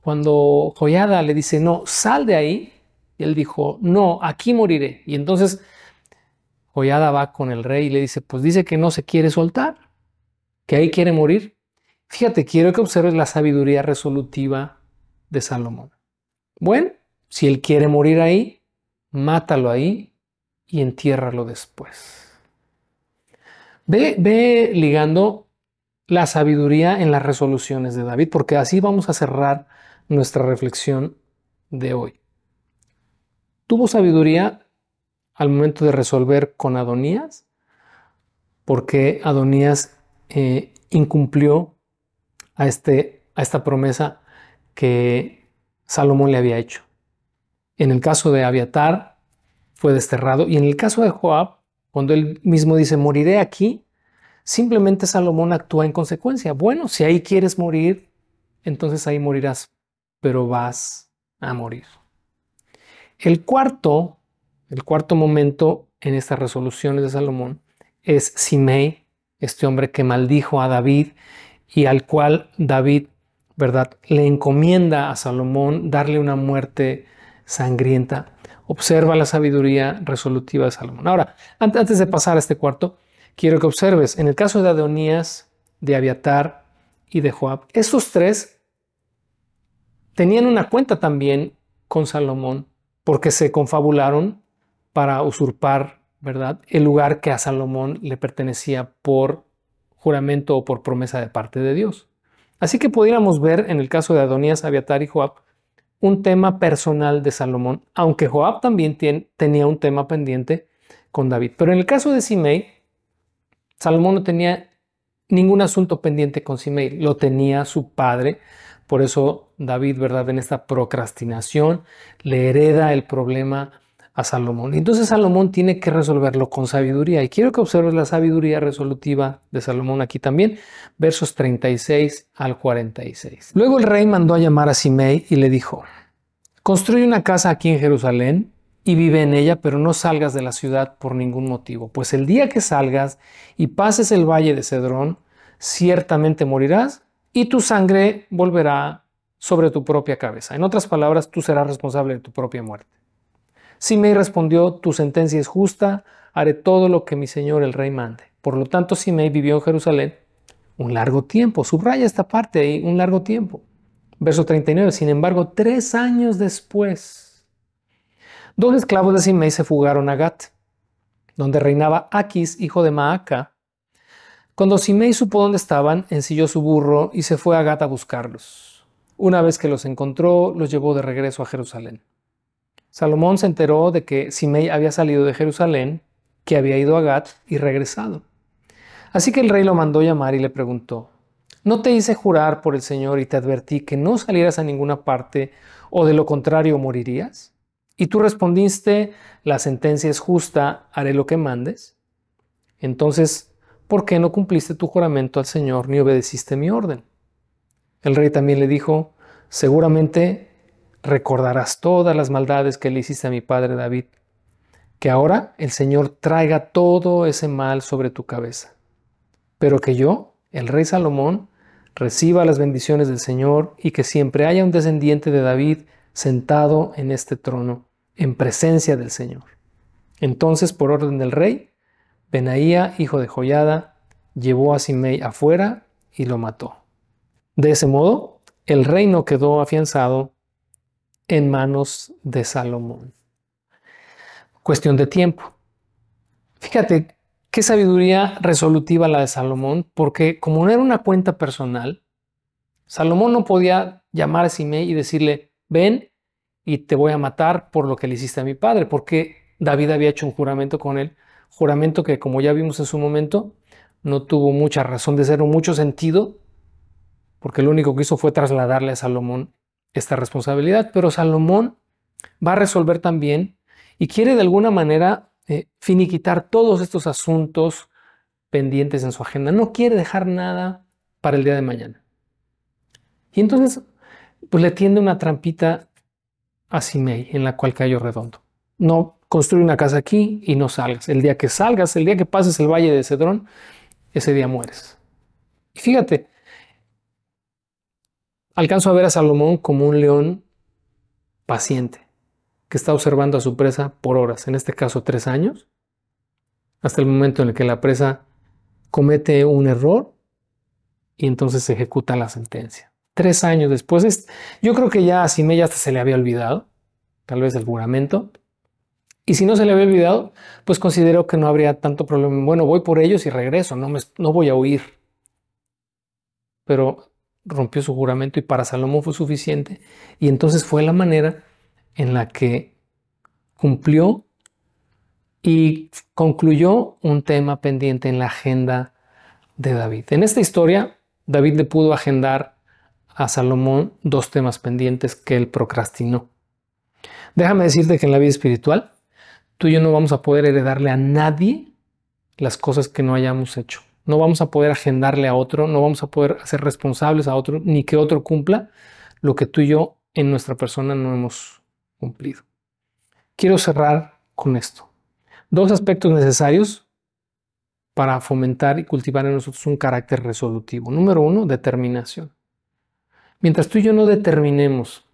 Joiada le dice: no, sal de ahí, él dijo: no, aquí moriré. Y entonces Joiada va con el rey y le dice: pues dice que no se quiere soltar, que ahí quiere morir. Fíjate, quiero que observes la sabiduría resolutiva de Salomón. Bueno, si él quiere morir ahí, mátalo ahí y entiérralo después. Ve ligando la sabiduría en las resoluciones de David, porque así vamos a cerrar nuestra reflexión de hoy. Tuvo sabiduría al momento de resolver con Adonías, porque Adonías incumplió a esta promesa que Salomón le había hecho. En el caso de Abiatar fue desterrado, y en el caso de Joab, cuando él mismo dice: moriré aquí, simplemente Salomón actúa en consecuencia. Bueno, si ahí quieres morir, entonces ahí morirás, pero vas a morir. El cuarto momento en estas resoluciones de Salomón es Simei, este hombre que maldijo a David y al cual David, ¿verdad?, le encomienda a Salomón darle una muerte sangrienta. Observa la sabiduría resolutiva de Salomón. Ahora, antes de pasar a este cuarto, quiero que observes, en el caso de Adonías, de Abiatar y de Joab, esos tres tenían una cuenta también con Salomón, porque se confabularon para usurpar, ¿verdad?, el lugar que a Salomón le pertenecía por juramento o por promesa de parte de Dios. Así que pudiéramos ver en el caso de Adonías, Abiatar y Joab un tema personal de Salomón, aunque Joab también tenía un tema pendiente con David. Pero en el caso de Simei, Salomón no tenía ningún asunto pendiente con Simei, lo tenía su padre. Por eso David, ¿verdad?, en esta procrastinación le hereda el problema a Salomón. Entonces Salomón tiene que resolverlo con sabiduría. Y quiero que observes la sabiduría resolutiva de Salomón aquí también, versos 36 al 46. Luego el rey mandó a llamar a Simei y le dijo: construye una casa aquí en Jerusalén y vive en ella, pero no salgas de la ciudad por ningún motivo, pues el día que salgas y pases el valle de Cedrón, ciertamente morirás y tu sangre volverá sobre tu propia cabeza. En otras palabras, tú serás responsable de tu propia muerte. Simei respondió: tu sentencia es justa, haré todo lo que mi señor el rey mande. Por lo tanto, Simei vivió en Jerusalén un largo tiempo. Subraya esta parte ahí, un largo tiempo. Verso 39, sin embargo, 3 años después, 2 esclavos de Simei se fugaron a Gat, donde reinaba Aquis, hijo de Maaca. Cuando Simei supo dónde estaban, ensilló su burro y se fue a Gat a buscarlos. Una vez que los encontró, los llevó de regreso a Jerusalén. Salomón se enteró de que Simei había salido de Jerusalén, que había ido a Gat y regresado. Así que el rey lo mandó llamar y le preguntó: ¿no te hice jurar por el Señor y te advertí que no salieras a ninguna parte, o de lo contrario morirías? Y tú respondiste: la sentencia es justa, haré lo que mandes. Entonces, ¿por qué no cumpliste tu juramento al Señor ni obedeciste mi orden? El rey también le dijo: seguramente recordarás todas las maldades que le hiciste a mi padre David, que ahora el Señor traiga todo ese mal sobre tu cabeza, pero que yo, el rey Salomón, reciba las bendiciones del Señor y que siempre haya un descendiente de David sentado en este trono, en presencia del Señor. Entonces, por orden del rey, Benaía, hijo de Joiada, llevó a Simei afuera y lo mató. De ese modo, el reino quedó afianzado en manos de Salomón. Cuestión de tiempo. Fíjate qué sabiduría resolutiva la de Salomón, porque como no era una cuenta personal, Salomón no podía llamar a Simei y decirle: ven y te voy a matar por lo que le hiciste a mi padre, porque David había hecho un juramento con él, juramento que, como ya vimos en su momento, no tuvo mucha razón de ser o mucho sentido, porque lo único que hizo fue trasladarle a Salomón esta responsabilidad. Pero Salomón va a resolver también y quiere de alguna manera finiquitar todos estos asuntos pendientes en su agenda. No quiere dejar nada para el día de mañana. Y entonces, pues le tiende una trampita a Simei, en la cual cayó redondo. No, construye una casa aquí y no salgas. El día que salgas, el día que pases el valle de Cedrón, ese día mueres. Y fíjate, alcanzo a ver a Salomón como un león paciente, que está observando a su presa por horas, en este caso 3 años, hasta el momento en el que la presa comete un error y entonces se ejecuta la sentencia. 3 años después, yo creo que ya a Simei hasta se le había olvidado, tal vez el juramento. Y si no se le había olvidado, pues considero que no habría tanto problema. Bueno, voy por ellos y regreso, no voy a huir. Pero rompió su juramento y para Salomón fue suficiente. Y entonces fue la manera en la que cumplió y concluyó un tema pendiente en la agenda de David. En esta historia, David le pudo agendar a Salomón 2 temas pendientes que él procrastinó. Déjame decirte que en la vida espiritual, tú y yo no vamos a poder heredarle a nadie las cosas que no hayamos hecho. No vamos a poder agendarle a otro, no vamos a poder hacer responsables a otro, ni que otro cumpla lo que tú y yo en nuestra persona no hemos cumplido. Quiero cerrar con esto. 2 aspectos necesarios para fomentar y cultivar en nosotros un carácter resolutivo. Número 1, determinación. Mientras tú y yo no determinemos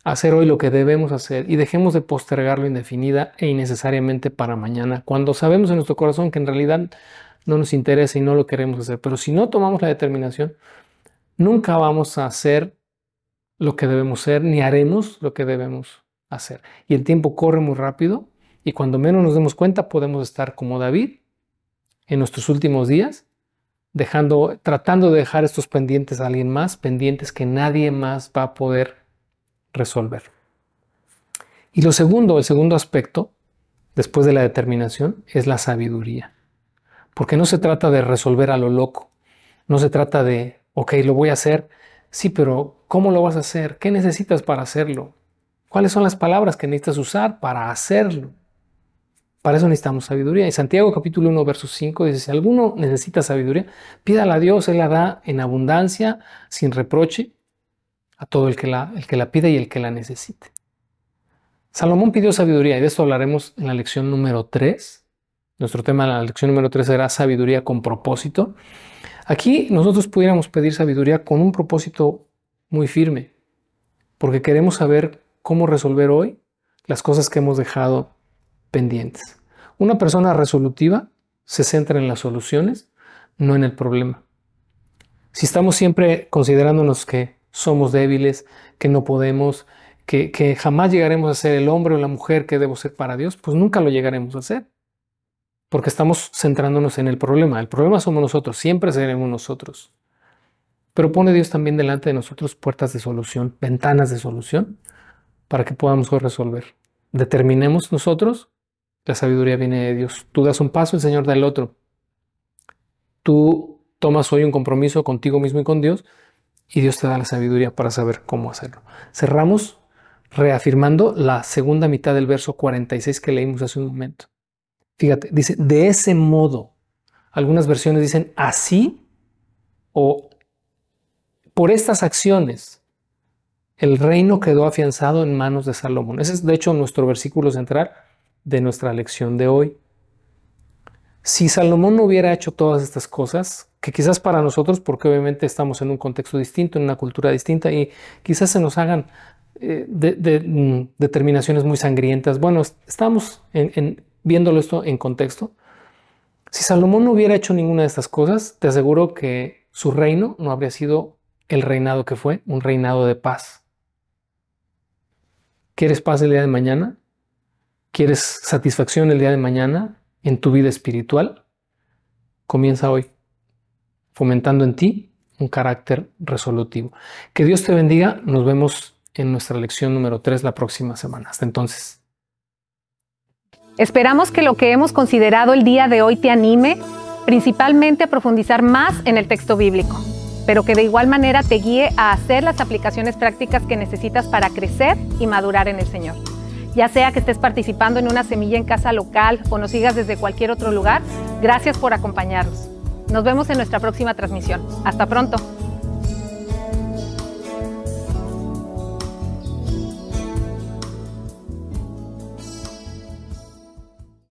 hacer hoy lo que debemos hacer y dejemos de postergarlo indefinida e innecesariamente para mañana, cuando sabemos en nuestro corazón que en realidad no nos interesa y no lo queremos hacer, pero si no tomamos la determinación, nunca vamos a hacer lo que debemos ser, ni haremos lo que debemos hacer. Y el tiempo corre muy rápido y cuando menos nos demos cuenta podemos estar como David en nuestros últimos días, tratando de dejar estos pendientes a alguien más, pendientes que nadie más va a poder resolver. Y el segundo aspecto, después de la determinación, es la sabiduría. Porque no se trata de resolver a lo loco. No se trata de, ok, lo voy a hacer. Sí, pero ¿cómo lo vas a hacer? ¿Qué necesitas para hacerlo? ¿Cuáles son las palabras que necesitas usar para hacerlo? Para eso necesitamos sabiduría. Y Santiago capítulo 1, verso 5 dice: si alguno necesita sabiduría, pídala a Dios, Él la da en abundancia, sin reproche, a todo el que la pida y el que la necesite. Salomón pidió sabiduría y de esto hablaremos en la lección número 3. Nuestro tema en la lección número 3 será sabiduría con propósito. Aquí nosotros pudiéramos pedir sabiduría con un propósito muy firme, porque queremos saber cómo resolver hoy las cosas que hemos dejado pendientes. Una persona resolutiva se centra en las soluciones, no en el problema. Si estamos siempre considerándonos que somos débiles, que no podemos, que jamás llegaremos a ser el hombre o la mujer que debo ser para Dios, pues nunca lo llegaremos a ser. Porque estamos centrándonos en el problema. El problema somos nosotros, siempre seremos nosotros. Pero pone Dios también delante de nosotros puertas de solución, ventanas de solución, para que podamos resolver. determinemos nosotros, la sabiduría viene de Dios. Tú das un paso, el Señor da el otro. Tú tomas hoy un compromiso contigo mismo y con Dios, y Dios te da la sabiduría para saber cómo hacerlo. Cerramos reafirmando la segunda mitad del verso 46 que leímos hace un momento. Fíjate, dice, de ese modo. Algunas versiones dicen así o por estas acciones. El reino quedó afianzado en manos de Salomón. Ese es, de hecho, nuestro versículo central de nuestra lección de hoy. Si Salomón no hubiera hecho todas estas cosas, que quizás para nosotros, porque obviamente estamos en un contexto distinto, en una cultura distinta, y quizás se nos hagan determinaciones muy sangrientas. Bueno, estamos viéndolo esto en contexto. Si Salomón no hubiera hecho ninguna de estas cosas, te aseguro que su reino no habría sido el reinado que fue, un reinado de paz. ¿Quieres paz el día de mañana? ¿Quieres satisfacción el día de mañana en tu vida espiritual? Comienza hoy, fomentando en ti un carácter resolutivo. Que Dios te bendiga. Nos vemos en nuestra lección número 3 la próxima semana. Hasta entonces. Esperamos que lo que hemos considerado el día de hoy te anime, principalmente a profundizar más en el texto bíblico, pero que de igual manera te guíe a hacer las aplicaciones prácticas que necesitas para crecer y madurar en el Señor. Ya sea que estés participando en una semilla en casa local o nos sigas desde cualquier otro lugar, gracias por acompañarnos. Nos vemos en nuestra próxima transmisión. Hasta pronto.